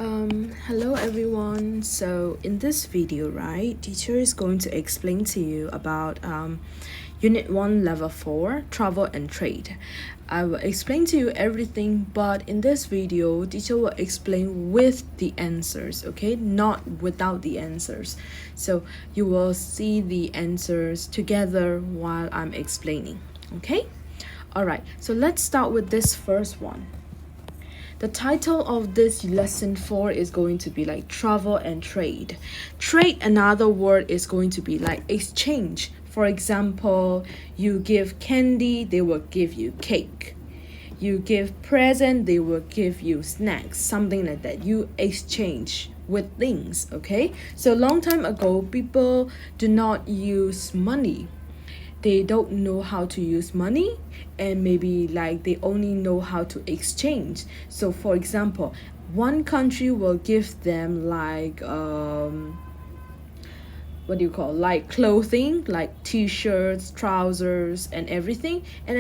Hello everyone. So in this video, right, teacher is going to explain to you about Unit 1 Level 4 Travel and Trade. I will explain to you everything, but in this video, teacher will explain with the answers, okay? Not without the answers. So you will see the answers together while I'm explaining, okay? Alright, so let's start with this first one. The title of this lesson 4 is going to be like travel and trade. Trade, another word is going to be like exchange. For example, you give candy, they will give you cake. You give present, they will give you snacks, something like that. You exchange with things, okay? So long time ago, people do not use money. They don't know how to use money, and maybe like they only know how to exchange. So for example, one country will give them like what do you call, like clothing, like t-shirts, trousers and everything, and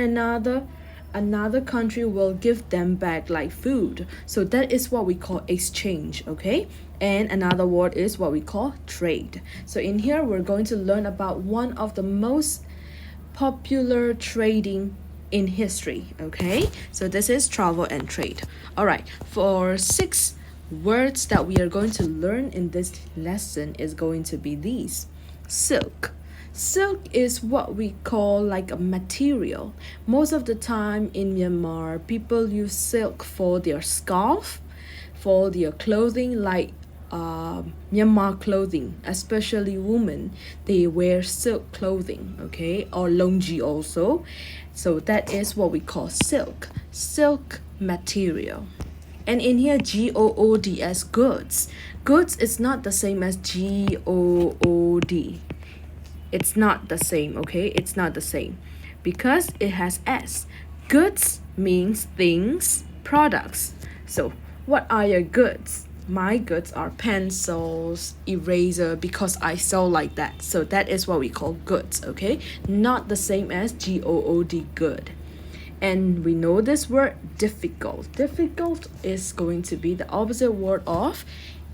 another country will give them back like food. So that is what we call exchange, okay? And another word is what we call trade. So in here we're going to learn about one of the most popular trading in history, okay? So this is travel and trade. All right, for 6 words that we are going to learn in this lesson is going to be these. Silk. Silk is what we call like a material. Most of the time in Myanmar, people use silk for their scarf, for their clothing, like Myanmar clothing, especially women, they wear silk clothing, okay, or longi also. So that is what we call silk material. And in here, goods, goods is not the same as good. It's not the same, okay? It's not the same because it has s. Goods means things, products. So what are your goods? My goods are pencils, eraser, because I sell like that. So that is what we call goods, okay? Not the same as good. And we know this word difficult. Difficult is going to be the opposite word of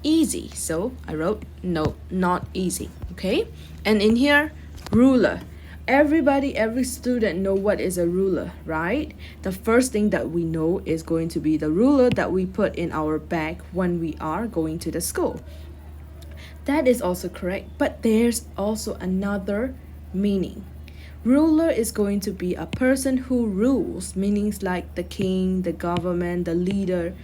easy. So I wrote no, not easy, okay? And in here, ruler. Every student know what is a ruler, right? The first thing that we know is going to be the ruler that we put in our bag when we are going to the school. That is also correct, but there's also another meaning. Ruler is going to be a person who rules, meanings like the king, the government, the leader.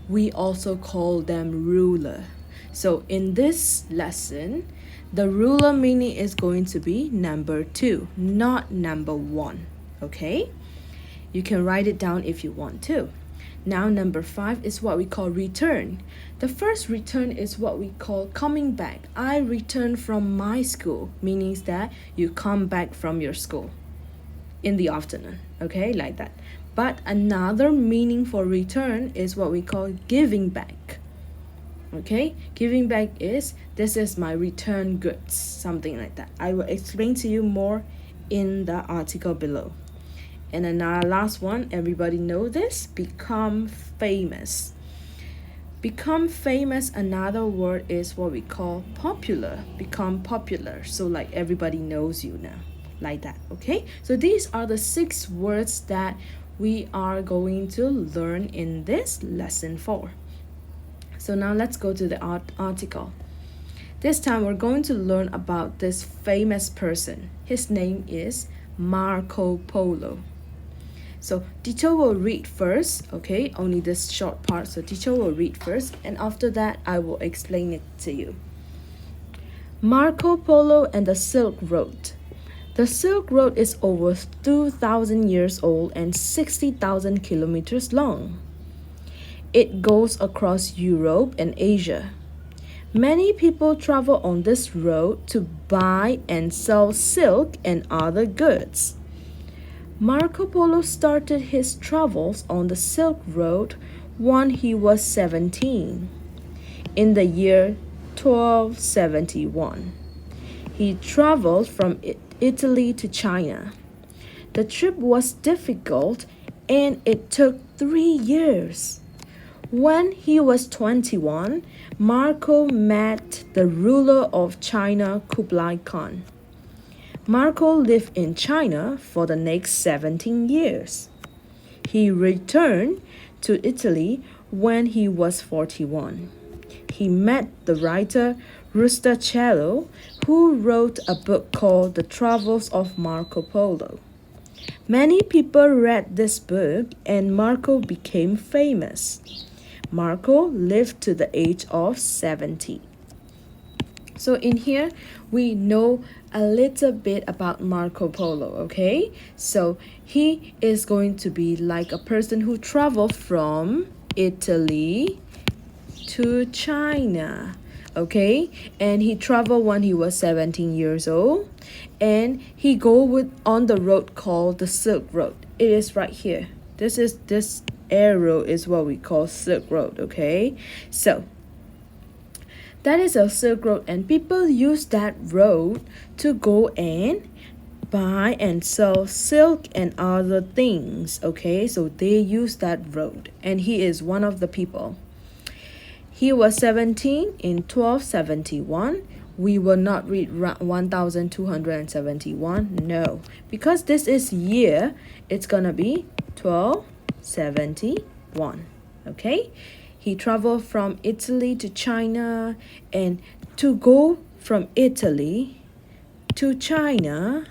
We also call them ruler. So in this lesson, the ruler meaning is going to be number 2, not number 1, okay? You can write it down if you want to. Now number 5 is what we call return. The first return is what we call coming back. I return from my school, meaning that you come back from your school in the afternoon, okay, like that. But another meaning for return is what we call giving back. Okay, giving back is this is my return goods, something like that. I will explain to you more in the article below. And another last one, everybody know this, become famous. Become famous, another word is what we call popular. Become popular, so like everybody knows you now, like that, okay? So these are the 6 words that we are going to learn in this lesson 4. So now let's go to the article. This time we're going to learn about this famous person. His name is Marco Polo. So teacher will read first, okay? Only this short part. So teacher will read first, and after that I will explain it to you. Marco Polo and the Silk Road. The Silk Road is over 2,000 years old and 60,000 kilometers long. It goes across Europe and Asia. Many people travel on this road to buy and sell silk and other goods. Marco Polo started his travels on the Silk Road when he was 17. In the year 1271, he traveled from Italy to China. The trip was difficult and it took 3 years. When he was 21, Marco met the ruler of China, Kublai Khan. Marco lived in China for the next 17 years. He returned to Italy when he was 41. He met the writer Rustichello, who wrote a book called The Travels of Marco Polo. Many people read this book and Marco became famous. Marco lived to the age of 70. So in here, we know a little bit about Marco Polo, okay? So he is going to be like a person who traveled from Italy to China, okay? And he traveled when he was 17 years old, and he go on the road called the Silk Road. It is right here. This arrow is what we call Silk Road, okay? So that is a Silk Road, and people use that road to go and buy and sell silk and other things, okay? So they use that road, and he is one of the people. He was 17 in 1271. We will not read 1271, no, because this is year, it's gonna be 1271, okay? He traveled from Italy to China, and to go from Italy to China,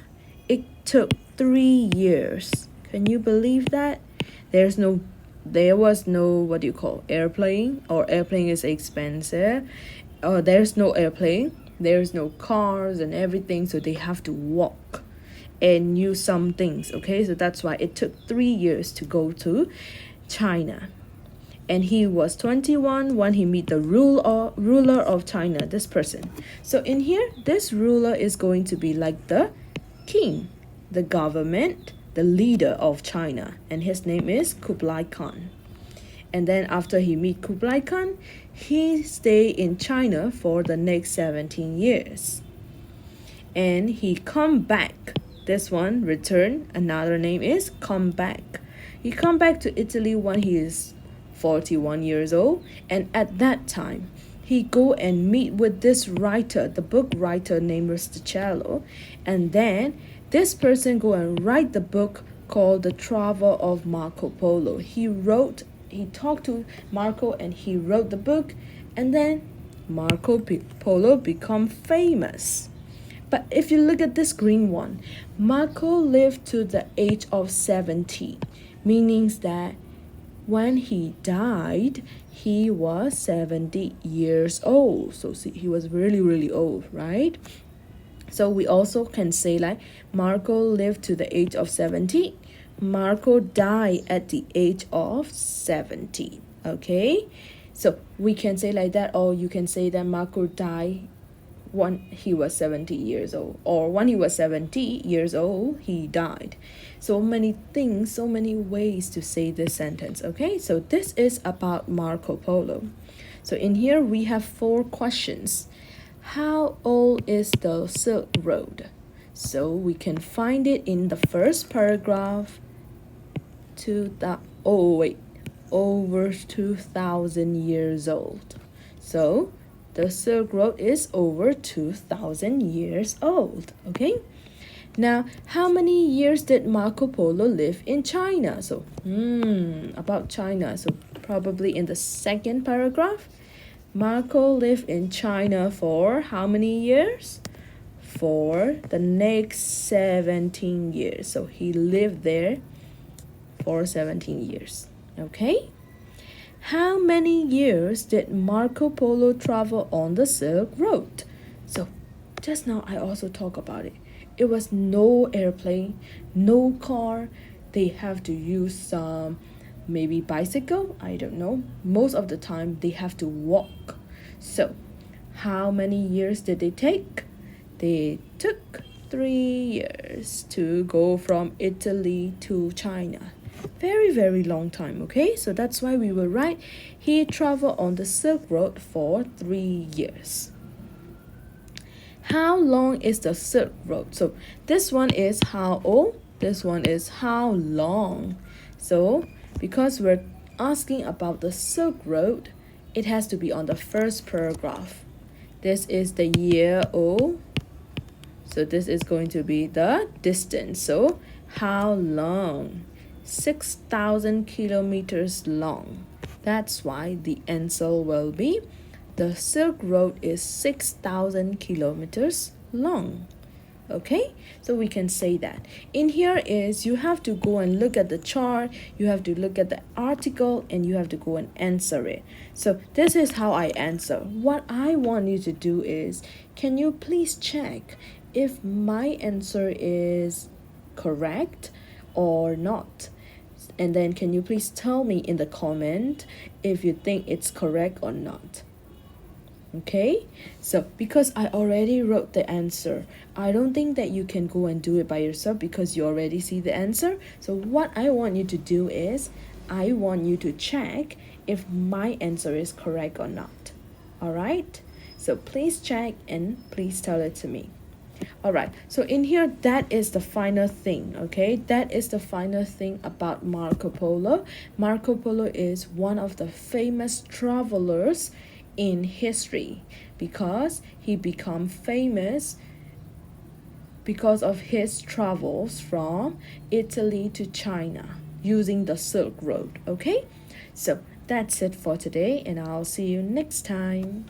it took 3 years. Can you believe that? There was no, what do you call, airplane, or airplane is expensive, or there's no airplane, there's no cars and everything, so they have to walk and use some things, okay? So that's why it took 3 years to go to China. And he was 21 when he met the ruler of China, this person. So in here, this ruler is going to be like the king, the government, the leader of China, and his name is Kublai Khan. And then after he meet Kublai Khan, he stayed in China for the next 17 years. And he come back. This one, return, another name is come back. He come back to Italy when he is 41 years old, and at that time, he go and meet with this writer, the book writer named Rustichello, and then this person go and write the book called The Travel of Marco Polo. He talked to Marco and he wrote the book, and then Marco Polo become famous. But if you look at this green one, Marco lived to the age of 70, meaning that when he died, he was 70 years old. So see, he was really, really old, right? So we also can say like Marco lived to the age of 70. Marco died at the age of 70, okay? So we can say like that, or you can say that Marco died when he was 70 years old, or when he was 70 years old, he died. So many things, so many ways to say this sentence, okay? So this is about Marco Polo. So in here we have 4 questions. How old is the Silk Road? So we can find it in the first paragraph. Over 2,000 years old. So the Silk Road is over 2,000 years old, okay? Now, how many years did Marco Polo live in China? So, about China. So, probably in the second paragraph, Marco lived in China for how many years? For the next 17 years. So, he lived there for 17 years, okay? How many years did Marco Polo travel on the Silk Road? So, just now I also talked about it. It was no airplane, no car. They have to use some maybe bicycle, I don't know. Most of the time they have to walk. So, how many years did they take? They took 3 years to go from Italy to China. Very, very long time, okay? So that's why we will write he traveled on the Silk Road for 3 years. How long is the Silk Road? So this one is how old, this one is how long. So because we're asking about the Silk Road, it has to be on the first paragraph. This is the year O. So this is going to be the distance. So how long? 6,000 kilometers long. That's why the answer will be the Silk Road is 6,000 kilometers long. Okay, so we can say that. In here is you have to go and look at the chart, you have to look at the article, and you have to go and answer it. So this is how I answer. What I want you to do is, can you please check if my answer is correct or not? And then can you please tell me in the comment if you think it's correct or not? Okay, so because I already wrote the answer, I don't think that you can go and do it by yourself because you already see the answer. So what I want you to do is, I want you to check if my answer is correct or not. All right, so please check and please tell it to me. All right, so in here, that is the final thing. Okay, that is the final thing about Marco Polo. Marco Polo is one of the famous travelers in history because he became famous because of his travels from Italy to China using the Silk Road. Okay, so that's it for today, and I'll see you next time.